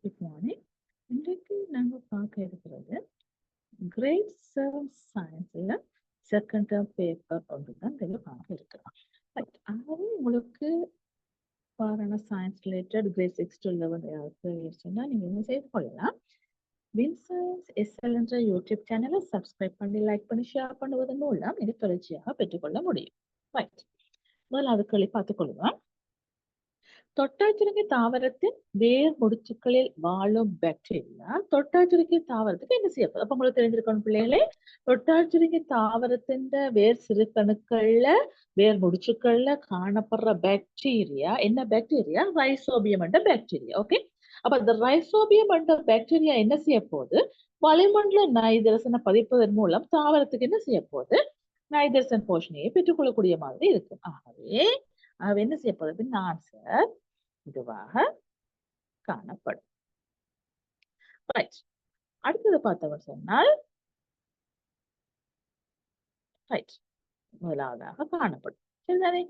Good morning. இன்றைக்கு நாங்கள் பார்க்க இருக்கிறது கிரேட் 7 சயின்ஸில் செகண்ட் டேர்ம் பேப்பர் ஒன்று தான் இதில் பார்க்க இருக்கிறோம். ஆகவே உங்களுக்கு பாரான சயின்ஸ் ரிலேட்டட் கிரேட் 6 to 11 ஏதாவது சொன்னால் நீங்கள் என்ன செய்து கொள்ளலாம். வின்சன்ஸ் எஸ்எல் என்ற யூடியூப் சேனலை சப்ஸ்கிரைப் பண்ணி லைக் பண்ணி ஷேர் பண்ணுவதன் மூலம் இது தொடர்ச்சியாக பெற்றுக்கொள்ள முடியும். ரைட், முதல்ல அதுக்களை பார்த்துக்கொள்வோம். தொட்டாச்சுருங்கி தாவரத்தின் வேர் முடிச்சுக்களில் வாழும் பாக்டீரியா தொட்டாச்சுருங்கி தாவரத்துக்கு என்ன செய்யப்போகுது? அப்ப உங்களுக்கு தெரிஞ்சிருக்கணும் பிள்ளைகளே, தொட்டாச்சுருங்கி தாவரத்தின் வேர் சிறுகணுக்கள்ல வேர் முடிச்சுக்கள்ல காணப்படுற பாக்டீரியா என்ன பாக்டீரியா? ரைசோபியம் என்ற பாக்டீரியா. ஓகே, அப்ப இந்த ரைசோபியம் என்ற பாக்டீரியா என்ன செய்ய போகுது? வளிமண்டல நைதரசனை பதிப்பதன் மூலம் தாவரத்துக்கு என்ன செய்ய போகுது? நைதரசன் போஷணையை பெற்றுக்கொள்ளக்கூடிய மாதிரி இருக்கும். ஆகவே என்ன செய்ய போகுது? ஆன்சர் இதுவாக காணப்படும். அடுத்தது பார்த்தவர் சொன்னால் முதலாவதாக காணப்படும். சரிதானே?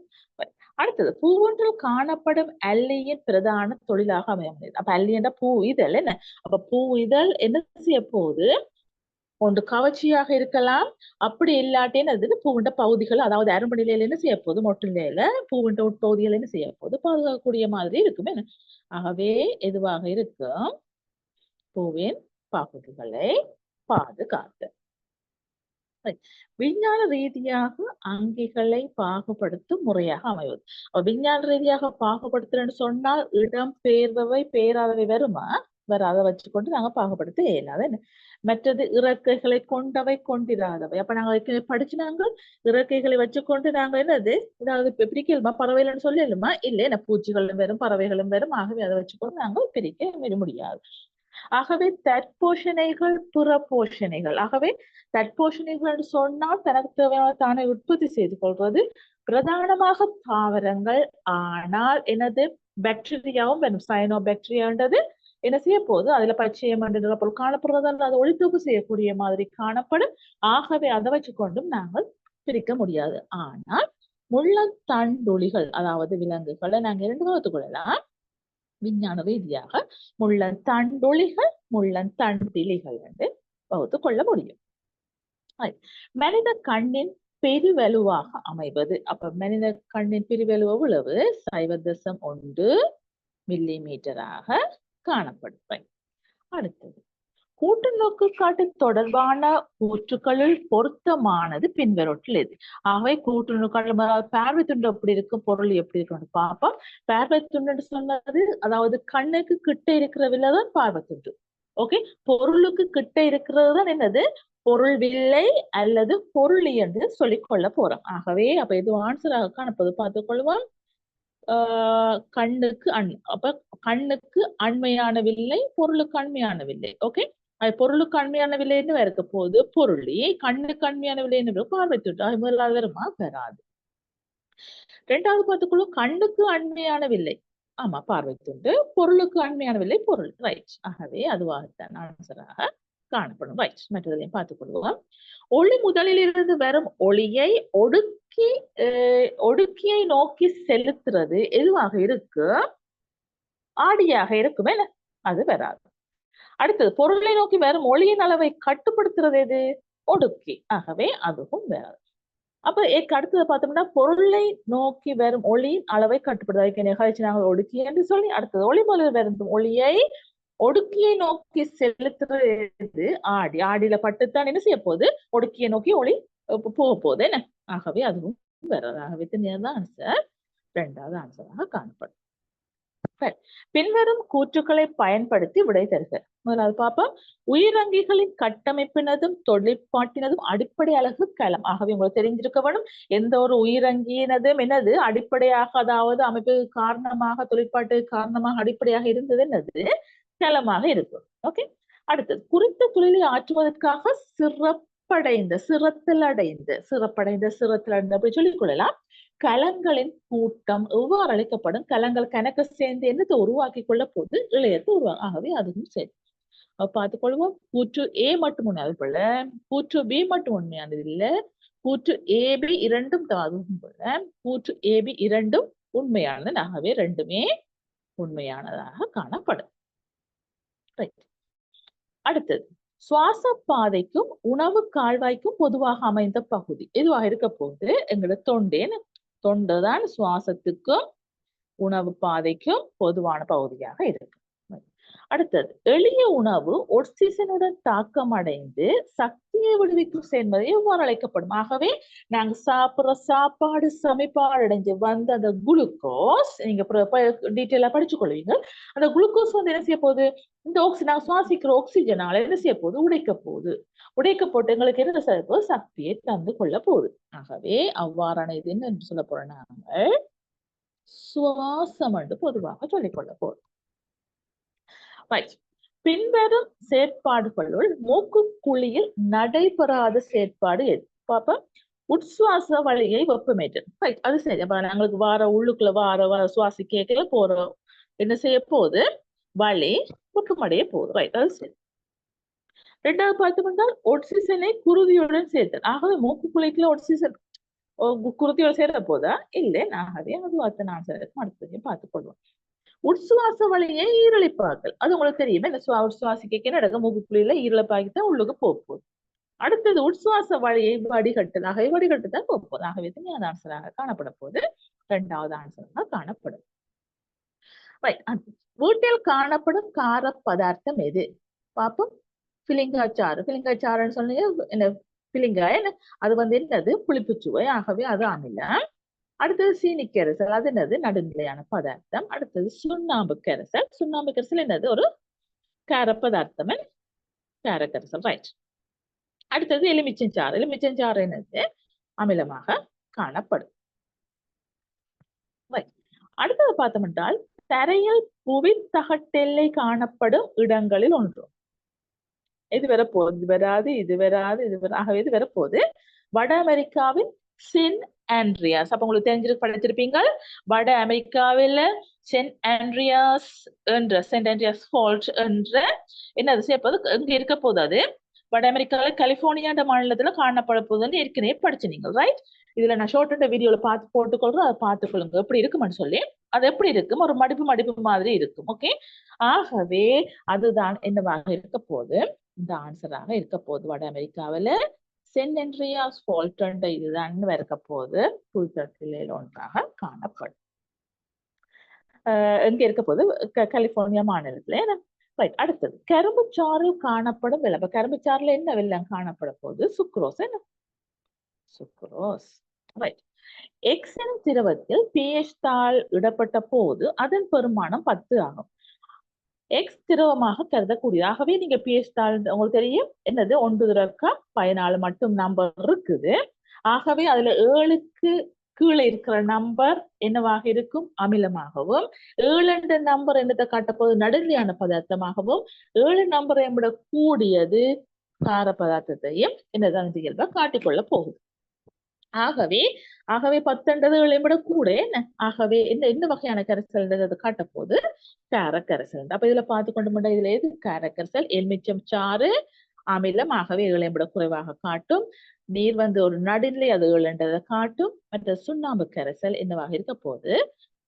அடுத்தது பூவொன்றில் காணப்படும் அல்லியின் பிரதான தொழிலாக அமைய. அப்ப அல்லி என்ற பூ இதழ் என்ன? அப்ப பூ இதழ் என்ன செய்ய போகுது? ஒன்று கவர்ச்சியாக இருக்கலாம், அப்படி இல்லாட்டேன்னு பூவிண்ட பகுதிகள், அதாவது அரும்பு நிலையில என்ன செய்ய போகுது? மொட்டு நிலையில பூவிண்ட உட்பகுதிகள் என்ன செய்ய போகுது? பாதுகாக்கக்கூடிய மாதிரி இருக்குமே. ஆகவே எதுவாக இருக்கும்? பூவின் பகுதிகளை பாதுகாத்து. விஞ்ஞான ரீதியாக அங்கிகளை பாகுபடுத்தும் முறையாக அமைவது. விஞ்ஞான ரீதியாக பாகுபடுத்துறேன்னு சொன்னால் இடம் பெயர்பவை பெயராதவை வருமா? வராத வச்சுக்கொண்டு நாங்க பாகுபடுத்த இயலாது. மற்றது இறக்கைகளை கொண்டவை கொண்டிராதவை. அப்ப நாங்க படிச்சு நாங்கள் இறக்கைகளை வச்சுக்கொண்டு நாங்க என்னது ஏதாவது பிரிக்கலுமா? பறவைகள்னு சொல்லலுமா? இல்லை, என்ன பூச்சிகளும் வரும் பறவைகளும் வரும். ஆகவே அதை வச்சுக்கொண்டு நாங்கள் பிரிக்க முடியாது. ஆகவே தற்போஷணைகள் புறப்போஷணைகள். ஆகவே தற்போஷணைகள் சொன்னால் தனக்கு தேவையான தானே உற்பத்தி செய்து கொள்வது பிரதானமாக தாவரங்கள். ஆனால் எனது பாக்டீரியாவும் வரும். சயனோ பாக்டீரியான்றது என்ன செய்ய போகுது? அதுல பச்சையம் பொருள் காணப்படுறதால் அதை ஒளித்தொகுப்பு செய்யக்கூடிய மாதிரி காணப்படும். ஆகவே அதை வச்சுக்கொண்டும் நாங்கள் பிரிக்க முடியாது. ஆனால் முள்ளந்தண்டுளிகள், அதாவது விலங்குகளை நாங்க இரண்டு வகுத்துக் கொள்ளலாம். விஞ்ஞான ரீதியாக முள்ளந்தண்டுளிகள் முள்ளந்தண்டிலிகள் என்று வகுத்துக் கொள்ள முடியும். மனித கண்ணின் பெருவலுவாக அமைவது. அப்ப மனித கண்ணின் பெருவலுவு எவ்வளவு? 0.1 மில்லிமீட்டராக காணப்படும். அடுத்தது கூட்டு நோக்கு காட்டு தொடர்பான கூற்றுக்களில் பொருத்தமானது பின்வருவற்றில் எது? ஆகவே கூட்டு நோக்காட்டு பார்வை துண்டு எப்படி இருக்கும், பொருள் எப்படி இருக்குன்னு பார்ப்போம். பார்வை துண்டு சொன்னது அதாவது கண்ணுக்கு கிட்ட இருக்கிறவில்லைதான் பார்வை துண்டு. ஓகே, பொருளுக்கு கிட்ட இருக்கிறது தான் என்னது? பொருள் வில்லை அல்லது பொருளி என்று சொல்லிக் கொள்ள போறோம். ஆகவே அப்ப எது ஆன்சராக காணப்பது பார்த்துக் கொள்வோம். கண்ணுக்கு அப்ப கண்ணுக்கு அண்மையான வில்லை, பொருளுக்கு அண்மையான வில்லை. ஓகே, அது பொருளுக்கு அண்மையான வில்லைன்னு இருக்க போது பொருளி, கண்ணுக்கு அண்மையான வில்லைன்னு பார்வை துண்டு. முதலாவது வருமா? வராது. ரெண்டாவது பார்த்துக்கொள்ளும் கண்ணுக்கு அண்மையான வில்லை. ஆமா, பார்வை துண்டு. பொருளுக்கு அண்மையான வில்லை பொருள். ரைட். ஆகவே அதுவாகத்தான் ஆன்சராக காணப்படும். ரைட், மற்றதையும் பார்த்துக் கொள்வோம். ஒளி முதலில் இருந்து வரும் ஒளியை ஒடுக்கியை நோக்கி செலுத்துறது எதுவாக இருக்கு? ஆடியாக இருக்குமே, அது வராது. அடுத்தது பொருளை நோக்கி வரும் ஒளியின் அளவை கட்டுப்படுத்துறது எது? ஒடுக்கி. ஆகவே அதுவும் வராது. அப்ப அடுத்தது பார்த்தோம்னா பொருளை நோக்கி வரும் ஒளியின் அளவை கட்டுப்படுத்த நிகழ்ச்சி நாங்கள் ஒடுக்கி என்று சொல்லி, அடுத்தது ஒளி முதலில் வரும் ஒளியை ஒடுக்கியை நோக்கி செலுத்துறது ஆடி. ஆடியில பட்டுத்தான் என்ன செய்ய போகுது? ஒடுக்கியை நோக்கி ஒளி போக போகுது என்ன? ஆகவே அதுவும் வராது. ஆகவே ஆன்சர் இரண்டாவது ஆன்சராக காணப்படும். பின்வரும் கூற்றுக்களை பயன்படுத்தி விடை தருக. முதலாவது பார்ப்போம். உயிரங்கிகளின் கட்டமைப்பினதும் தொழிற்பாட்டினதும் அடிப்படை அலகு களம். ஆகவே உங்களுக்கு தெரிஞ்சிருக்க வேணும், எந்த ஒரு உயிரங்கினதும் என்னது அடிப்படையாக, அதாவது அமைப்பு காரணமாக தொழிற்பாட்டு காரணமாக அடிப்படையாக இருந்தது என்னது? களமாக இருக்கும். ஓகே, அடுத்தது குறித்த தொழிலை ஆற்றுவதற்காக சிறப்படைந்த அப்படி சொல்லிக் கொள்ளலாம். கலங்களின் கூட்டம் எவ்வாறு அழைக்கப்படும்? கலங்கள் கணக்கு சேர்ந்து என்னத்தை உருவாக்கி கொள்ள போது? இளையத்தை உருவாகும். ஆகவே அதுவும் சரி. பார்த்துக் கொள்வோம். கூற்று ஏ மட்டும் உண்மையானது போல, கூற்று பி மட்டும் உண்மையானது இல்லை, கூற்று ஏபி இரண்டும் அதுவும் போல, கூற்று ஏபி இரண்டும் உண்மையானது. ஆகவே ரெண்டுமே உண்மையானதாக காணப்படும். ரைட். அடுத்தது சுவாச பாதைக்கும் உணவு கால்வாய்க்கும் பொதுவாக அமைந்த பகுதி எதுவாக இருக்க போது எங்களோட தொண்டுதான் சுவாசத்துக்கும் உணவு பாதைக்கும் பொதுவான பகுதியாக இருக்கு. அடுத்தது எளிய உணவு ஒக்சிஜனுடன் தாக்கம் அடைந்து சக்தியை விடுவிக்கும் என்பது எவ்வாறு அழைக்கப்படும்? ஆகவே நாங்க சாப்பிடுற சாப்பாடு சமைப்பாடு அடைஞ்சு வந்து அந்த குளுக்கோஸ் நீங்க டீட்டெயிலா படிச்சு கொள்வீங்க. அந்த குளுக்கோஸ் வந்து என்ன செய்ய போகுது? இந்த நாங்க சுவாசிக்கிற ஆக்சிஜனால என்ன செய்ய போகுது? உடைக்க போட்டு எங்களுக்கு என்ன செய்ய போகுது? சக்தியை தந்து கொள்ள போகுது. ஆகவே அவ்வாறான இது என்ன சொல்ல போறோம்? நாங்கள் சுவாசம் என்று பொதுவாக சொல்லிக்கொள்ள போறோம். பின்வரும் செயற்பாடுகளுள் மூக்கு குழியில் நடைபெறாத செயற்பாடு எது? பாப்பா, உட்சுவாச வழியை வெப்பமேற்றல். அது சரி. அப்ப நாங்களுக்கு உள்ளுக்குள்ள வார சுவாசி கேட்கல போறோம். என்ன செய்ய போகுது? வழி வெப்பமடைய போகுது. ரைட், அது சரி. ரெண்டாவது பார்த்தோம்னால் ஆக்சிஜனை குருதியுடன் சேர்த்தல். ஆகவே மூக்கு குழிக்குள்ள ஆக்சிஜன் குருதியோட சேர போதா? இல்லை. ஆகவே அது நான் அடுத்ததையும் பார்த்துக் கொள்வோம். உட்சுவாச வழியை ஈரழிப்பாக்கல். அது உங்களுக்கு தெரியுமே, இந்த சுவாசிக்க நடக்க மூக்குக்குழியில ஈரழிப்பாக்கித்தான் உள்ளுக்கு போகுது. அடுத்தது உட்சுவாச வழியை வடிகட்டல். ஆகவே வடிகட்டுதான் போகுது. ஆகவே தான் ஆன்சராக காணப்பட போது இரண்டாவது ஆன்சராக காணப்படும். வீட்டில் காணப்படும் கார பதார்த்தம் எது? பாப்போம். பிலிங்காச்சாறு. பிலிங்காச்சாறுன்னு சொன்னீங்க என்ன? பிலிங்காய் அது வந்து என்னது? புளிப்புச்சுவை. ஆகவே அது அமிலம். அடுத்தது சீனி கரைசல். அது என்னது? நடுநிலையான பதார்த்தம். அடுத்தது சுண்ணாம்பு கரைசல். சுண்ணாம்பு கரைசல் என்னது? ஒரு கார பதார்த்தம், கார கரைசல். ரைட். அடுத்தது எலுமிச்சஞ்சாறு. எலுமிச்சஞ்சாறு என்னது? அமிலமாக காணப்படும். அடுத்தது பார்த்தோம் என்றால் தரையில் புவித்தகட்டெல்லை காணப்படும் இடங்களில் ஒன்று. இது வரப்போகுது, இது வராது, இது வராது, ஆகவே இது வரப்போகுது. வட அமெரிக்காவின் சென்ட் ஆண்ட்ரியாஸ். அப்ப உங்களுக்கு தெரிஞ்சிருக்கு, படிச்சிருப்பீங்க. வட அமெரிக்காவில் சென்ட் ஆண்ட்ரியாஸ் ஃபால்ட் என்ற என்னது செய்யப்போது இங்க இருக்க போது. அது வட அமெரிக்காவில கலிபோர்னியா மாநிலத்துல காணப்பட போகுதுன்னு ஏற்கனவே படிச்சு நீங்கள். ரைட். இதுல நான் ஷார்ட் வீடியோல பார்த்து போட்டுக்கொள்றோம். அதை பார்த்துக்கொள்ளுங்க எப்படி இருக்குன்னு சொல்லி. அது எப்படி இருக்கும்? ஒரு மடிப்பு மாதிரி இருக்கும். ஓகே. ஆகவே அதுதான் என்னவாக இருக்க போது? இந்த ஆன்சராக இருக்க போது வட அமெரிக்காவில சென்ட் ஆண்ட்ரியாஸ் ஃபால்ட் இதுதான் இருக்க போது புவித்தகட்டெல்லையில் ஒன்றாக காணப்படும். எங்க இருக்க போது? கலிபோர்னியா மாநிலத்துல. ரைட். அடுத்தது கரும்புச்சாறில் காணப்படும் வெள்ளம். கரும்புச்சாறுல என்ன வெள்ளம் காணப்பட போகுது? சுக்ரோஸ். என்ன? சுக்ரோஸ். ரைட். எக்ஸ் எனும் திரவத்தில் pH தாள் இடப்பட்ட போது அதன் பெருமானம் 10 ஆகும். எக்ஸ் திரவமாக கருதக்கூடிய. ஆகவே நீங்க pH தாள் உங்களுக்கு தெரியும் என்னது? 1/14 மட்டும் நம்பர் இருக்குது. ஆகவே அதுல 7க்கு கீழே இருக்கிற நம்பர் என்னவாக இருக்கும்? அமிலமாகவும் 7 நம்பர் என்னத்தை காட்டப்போது? நடுநிலையான பதார்த்தமாகவும் 7 நம்பரை விட கூடியது கார பதார்த்தத்தையும் என்னதான் இயல்பா காட்டிக்கொள்ள போகுது. ஆகவே 10 விட கூட என்ன? ஆகவே என்ன வகையான கரைசல் காட்ட போது? கார கரைசல். அப்ப இதுல பார்த்து கொண்டு இதுல எது கார கரைசல்? எலுமிச்சம் சாறு அமிலம். ஆகவே 7 விட குறைவாக காட்டும். நீர் வந்து ஒரு நடுநிலை, அது 7 காட்டும். மற்ற சுண்ணாம்பு கரைசல் என்னவாக இருக்க போது?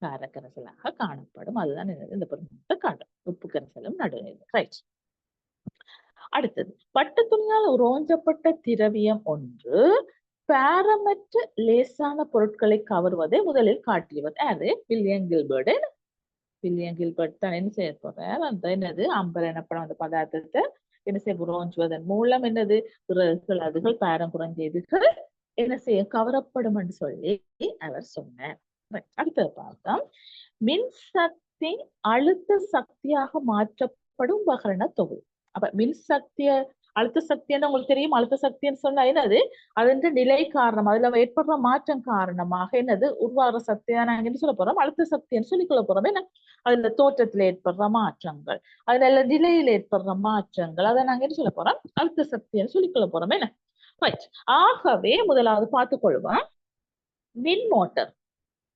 கார கரைசலாக காணப்படும். அதுதான் இந்த பெருமானத்தை காட்டும். உப்பு கரைசலும் நடுநிலை. ரைட். அடுத்தது பட்டு துணியால் உரோஞ்சப்பட்ட திரவியம் ஒன்று பாரமற்ற லேசான பொருட்களை கவர்வதை முதலில் காட்டியவர் யாரு? William Gilbert. வில்லியம் கில்பர்ட் தான் என்ன செய்ய போறார்? அந்த என்னது அம்பர் எனப்படும் அந்த பதார்த்தத்தை என்ன செய்ய உரோஞ்சுவதன் மூலம் என்னது விறகுகள், அதுகள், பாரம் குறைஞ்சதுகள் என்ன செய்ய கவரப்படும் என்று சொல்லி அவர் சொன்னார். அடுத்தது பார்த்தோம். மின்சக்தி அழுத்த சக்தியாக மாற்றப்படும் உபகரண தொகுதி. அப்ப மின்சக்திய அழுத்த சக்தி உங்களுக்கு தெரியும். அழுத்த சக்தின்னு சொன்னா என்னது? அது நிலை காரணம், அதுல ஏற்படுற மாற்றம் காரணமாக என்னது உருவாகிற சக்தியா நாங்க என்ன சொல்ல போறோம்? அழுத்த சக்தின்னு சொல்லிக்கொள்ள போறோம். என்ன? அதுல தோற்றத்துல ஏற்படுற மாற்றங்கள், அதுல நிலையில ஏற்படுற மாற்றங்கள், அதை நாங்க என்ன சொல்ல போறோம்? அழுத்த சக்தின்னு சொல்லிக்கொள்ள போறோம். என்ன? ரைட். ஆகவே முதலாவது பார்த்துக்கொள்வோம் மின் மோட்டர்.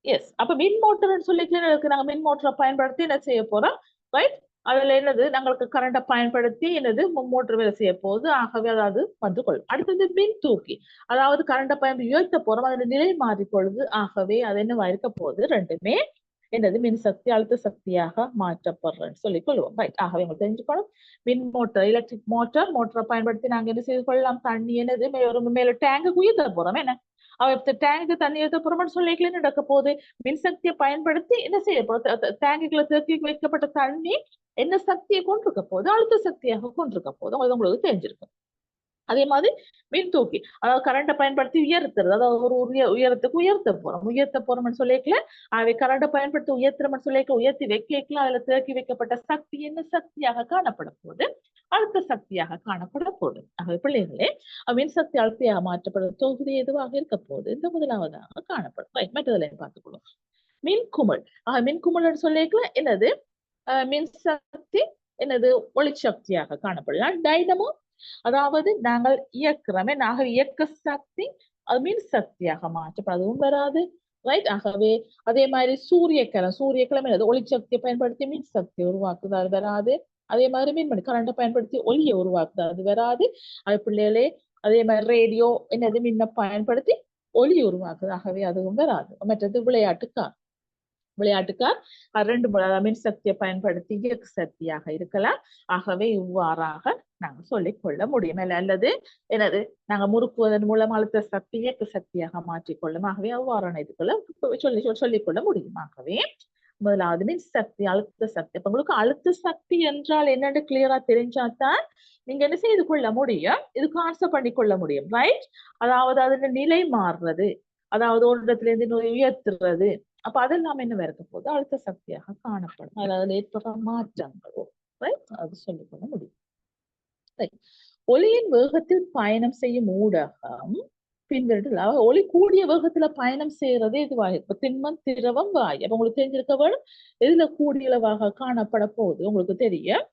எஸ். அப்ப மின் மோட்டர்ன்னு சொல்லிக்கலாம். நாங்க மின் மோட்டரை பயன்படுத்தி என்ன செய்ய போறோம்? ரைட். அதுல என்னது? நாங்களுக்கு கரண்டை பயன்படுத்தி என்னது மோட்டர் வேலை செய்ய போகுது. ஆகவே அதாவது வந்து கொள்ளும். அடுத்தது மின் தூக்கி, அதாவது கரண்டை பயன்படுத்தி உயர்த்த போறோம். அதுல நிலை மாறி பொழுது. ஆகவே அது என்னவா இருக்க போகுது? ரெண்டுமே என்னது மின்சக்தி அழுத்த சக்தியாக மாற்றப்படுறேன்னு சொல்லிக் கொள்வோம். ரைட். ஆகவே உங்களுக்கு தெரிஞ்சுக்கணும், மின் மோட்டார், எலக்ட்ரிக் மோட்டரை பயன்படுத்தி நாங்க என்ன செய்து கொள்ளலாம்? தண்ணி என்னது மேல டேங்கு உயர்த்த போறோம். என்ன டேங்கு தண்ணி ஏற்ற போறோம்னு சொல்லிக்கல நடக்க போகுது. மின்சக்தியை பயன்படுத்தி என்ன செய்ய போறோம்? டேங்குகளை தேக்கி வைக்கப்பட்ட தண்ணி என்ன சக்தியை கொண்டிருக்க போகுது? அழுத்த சக்தியாக கொண்டிருக்க போகுது. அது உங்களுக்கு தெரிஞ்சிருக்கும். அதே மாதிரி மின் தூக்கி, அதாவது கரண்டை பயன்படுத்தி உயர்த்துறது, அதாவது ஒரு உயரத்துக்கு உயர்த்த போறோம்னு சொல்லிக்கல, அவை கரண்டை பயன்படுத்தி உயர்த்துறோம்னு சொல்லிக்க உயர்த்தி வைக்கலாம். அதுல தேக்கி வைக்கப்பட்ட சக்தி என்ன சக்தியாக காணப்பட போகுது? அழுத்த சக்தியாக காணப்பட போகுது. ஆகவே பிள்ளைகளே, மின்சக்தி அழுத்தியாக மாற்றப்படுற தொகுதி எதுவாக இருக்க போகுது? இந்த முதலாவதாக காணப்படும். மற்றதுல பார்த்துக்கொள்ளும். மின்குமிழ். மின்குமிழ்னு சொல்லிக்கலாம் என்னது? மின்சக்தி என்னது? ஒளிச்சக்தியாக காணப்படலாம். டைனமோ, அதாவது நாங்கள் இயக்குறோமே, நாங்கள் இயக்க சக்தி அது மின் சக்தியாக மாற்றப்படும், அதுவும் வராது. ரைட். ஆகவே அதே மாதிரி சூரியக்கிழமை என்னது? ஒளிச்சக்தியை பயன்படுத்தி மின் சக்தியை உருவாக்குது, அது வராது. அதே மாதிரி மின்மணி கரண்டை பயன்படுத்தி ஒளியை உருவாக்குது, அது வராது. அது பிள்ளைகளே, அதே மாதிரி ரேடியோ என்னது? மின்ன பயன்படுத்தி ஒளி உருவாக்குது, ஆகவே அதுவும் வராது. மற்றது விளையாட்டுக்கார் ரெண்டு மின்சக்தியை பயன்படுத்தி இயக்க சக்தியாக இருக்கலாம். ஆகவே இவ்வாறாக நாங்கள் சொல்லிக் கொள்ள முடியும். அல்லது என்னது? நாங்கள் முறுக்குவதன் மூலம் அழுத்த சக்தி இயக்க சக்தியாக மாற்றிக்கொள்ளும். ஆகவே அவ்வாறான இதுக்குள்ள சொல்லிக்கொள்ள முடியும். ஆகவே முதலாவது மின்சக்தி, அழுத்த சக்தி. இப்ப உங்களுக்கு அழுத்த சக்தி என்றால் என்னன்னு கிளியரா தெரிஞ்சாதான் நீங்க என்ன செய்து கொள்ள முடியும்? இதுக்கு ஆன்சர் பண்ணி கொள்ள முடியும். ரைட். அதாவது அதோட நிலை மாறுறது, அதாவது ஒரு இடத்துல இருந்து உயர்த்துறது, அப்ப அதெல்லாம் என்ன இருக்க போது? அழுத்த சக்தியாக காணப்படும். அதாவது ஏற்படுற மாற்றங்களோ அது சொல்லிக் கொள்ள முடியும். ஒளியின் வேகத்தில் பயணம் செய்யும் ஊடகம் பின்வருடல். ஒளி கூடிய வேகத்துல பயணம் செய்யறது இதுவாக இப்ப திண்மம், திரவம், வாயு. அப்ப உங்களுக்கு தெரிஞ்சிருக்க வேணும் எதுல கூடியளவாக காணப்பட போகுது. உங்களுக்கு தெரியும்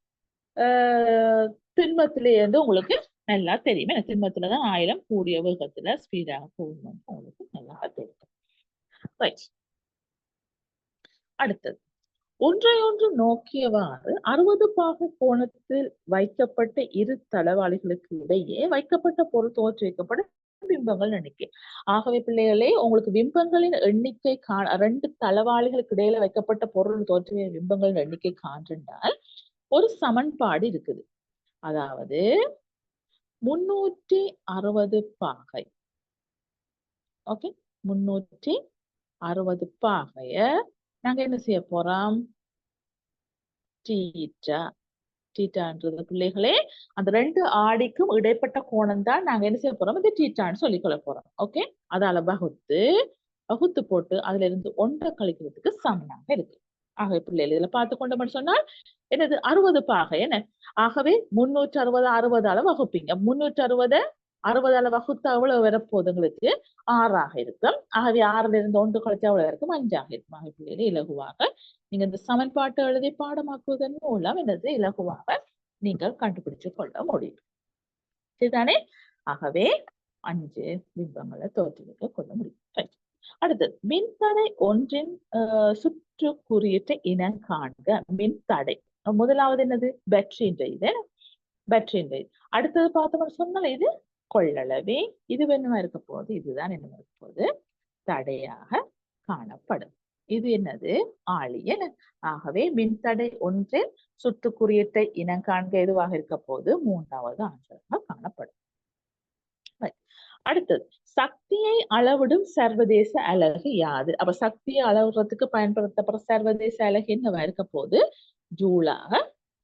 திண்மத்திலேருந்து உங்களுக்கு நல்லா தெரியும். திண்மத்துலதான் ஆயிரம் கூடிய வேகத்துல ஸ்பீடாக போகணும், உங்களுக்கு நல்லா தெரியும். ரைட். அடுத்தது, ஒன்றையொன்று நோக்கியவாறு 60 பாகை கோணத்தில் வைக்கப்பட்ட இரு தளவாளிகளுக்கு இடையே வைக்கப்பட்ட பொருள் தோற்றுவிக்கப்படும் பிம்பங்கள் எண்ணிக்கை. ஆகவே பிள்ளைகளே, உங்களுக்கு பிம்பங்களின் எண்ணிக்கை ரெண்டு தளவாளிகளுக்கு இடையில வைக்கப்பட்ட பொருள் தோற்றுவிய பிம்பங்களின் எண்ணிக்கை காண்றால் ஒரு சமன்பாடு இருக்குது. அதாவது 360 பாகை. ஓகே, 360 பாகைய நாங்க என்ன செய்ய போறோம்? தீட்டான்றது பிள்ளைகளே அந்த ரெண்டு ஆடிக்கும் இடைப்பட்ட கோணம் தான் நாங்க என்ன செய்ய போறோம்? இந்த தீட்டான்னு சொல்லிக்கொள்ள போறோம். ஓகே, அதால வகுத்து போட்டு அதுல இருந்து ஒன்றை கழிக்கிறதுக்கு சமனாக இருக்கு. ஆகவே பிள்ளைகள் இதுல பார்த்து கொண்டோம்னு சொன்னால் என்னது? 60 பாகை. என்ன? ஆகவே 360 60ஆல வகுப்பீங்க. 360 வகுத்து அவ்வளவு வரப்போகுது உங்களுக்கு 6ஆக இருக்கும். ஆகவே 6ல இருந்து 1 கழிச்சு அவ்வளவு இருக்கும், 5ஆக இருக்கும். ஆகவே பிள்ளைகளே, இலகுவாக நீங்க இந்த சமன்பாட்டை எழுதி பாடமாக்குவதன் மூலம் என்னது? இலகுவாக நீங்கள் கண்டுபிடிச்சு கொள்ள முடியும். சரிதானே? ஆகவே 5 பிம்பங்களை தோற்றுவிக்க கொள்ள முடியும். அடுத்தது, மின்தடை ஒன்றின் சுற்று குறியீட்டை இனம் காண்க. மின்தடை முதலாவது என்னது? பேட்டரின்ற இது. அடுத்தது பார்த்தோம்னு சொன்னால் இது கொள்ளளவே. இது என்னவா இருக்க போகுது? இதுதான் என்னவா இருக்க போகுது? தடையாக காணப்படும். இது என்னது? ஆளி. ஆகவே மின்தடை ஒன்றின் சுற்று குறியீட்டை இனம் காண்க எதுவாக இருக்க போது? 3வது ஆன்சராக காணப்படும். அடுத்தது, சக்தியை அளவிடும் சர்வதேச அலகு யாது? அப்ப சக்தியை அளவிடுறதுக்கு பயன்படுத்தப்படுற சர்வதேச அலகு என்னவா இருக்க போது? ஜூலாக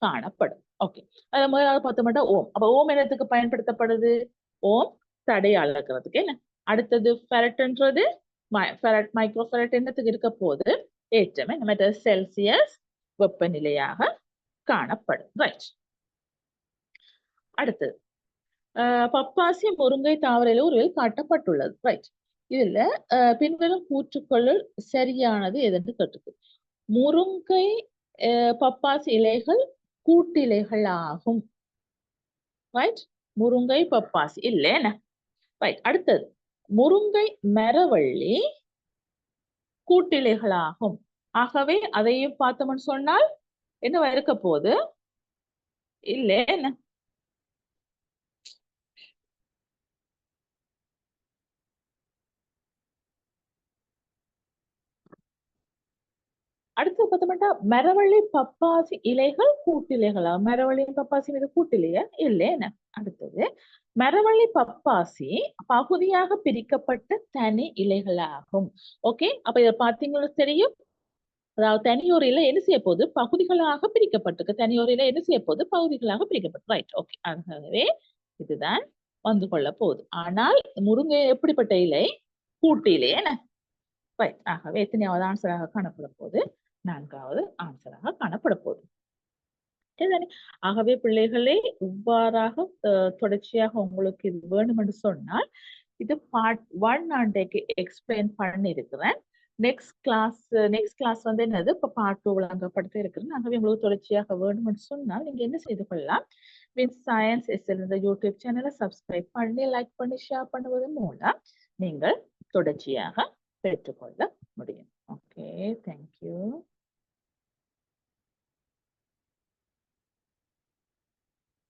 காணப்படும். ஓகே, அது முதலாவது பார்த்தோம்னா ஓம். அப்ப ஓம் என்னத்துக்கு பயன்படுத்தப்படுது? ஓம் தடை அளக்கிறதுக்கு. என்ன? அடுத்தது ஃபெரட்ன்றது மைக்ரோஃபெரட் என்னத்துக்கு இருக்க போது? ஏற்றம். மற்ற செல்சியஸ் வெப்பநிலையாக காணப்படும். ரைட். அடுத்தது, பப்பாசி முருங்கை தாவரையில ஒரு காட்டப்பட்டுள்ளது. ரைட். இதுல பின்வரும் கூற்றுக்களுள் சரியானது எதென்று கேட்டுக்கு. முருங்கை பப்பாசி இலைகள் கூட்டிலைகள் ஆகும். ரைட். முருங்கை பப்பாசி இல்ல. ரைட். அடுத்தது, முருங்கை மரவள்ளி கூட்டிலைகளாகும். ஆகவே அதையும் பார்த்தோம்னு சொன்னால் என்னவா இருக்க போது? இல்ல. அடுத்து பார்த்தோம்னா மரவள்ளி பப்பாசி இலைகள் கூட்டிலைகளா? மரவள்ளியும் பப்பாசி இது கூட்டிலையா? இல்லை என்ன? அடுத்தது மரவள்ளி பப்பாசி பகுதியாக பிரிக்கப்பட்ட தனி இலைகளாகும். ஓகே, அப்ப இதை பார்த்தீங்கன்னா தெரியும். அதாவது தனியோர் இலை என்ன செய்ய போகுது? பகுதிகளாக பிரிக்கப்பட்டிருக்கு. தனியோர் இலை என்ன செய்ய போகுது? பகுதிகளாக பிரிக்கப்பட்டு. Right, okay. ஆகவே இதுதான் வந்து கொள்ள போகுது. ஆனால் முருங்கை எப்படிப்பட்ட இலை? கூட்டு இலை என்ன? ரைட். ஆகவே எத்தனையாவது ஆன்சராக காணப்பட போகுது? 4வது ஆன்சராக காணப்பட போகுது. ஆகவே பிள்ளைகளே, இவ்வாறாக தொடர்ச்சியாக உங்களுக்கு இது வேணும் என்று சொன்னால் இது பார்ட் 1 நான் எக்ஸ்பிளைன் பண்ணி இருக்கிறேன். நெக்ஸ்ட் கிளாஸ் வந்து என்னது? இப்ப பார்ட் 2 விளங்கப்படுத்த இருக்கிறேன். ஆகவே உங்களுக்கு தொடர்ச்சியாக வேணும் என்று சொன்னால் நீங்க என்ன செய்து கொள்ளலாம்? வின்ஸ் சயின்ஸ் எஸ்எல் இந்த யூடியூப் சேனலை சப்ஸ்கிரைப் பண்ணி லைக் பண்ணி ஷேர் பண்ணுவதன் மூலம் நீங்கள் தொடர்ச்சியாக பெற்றுக்கொள்ள முடியும். Okay, thank you.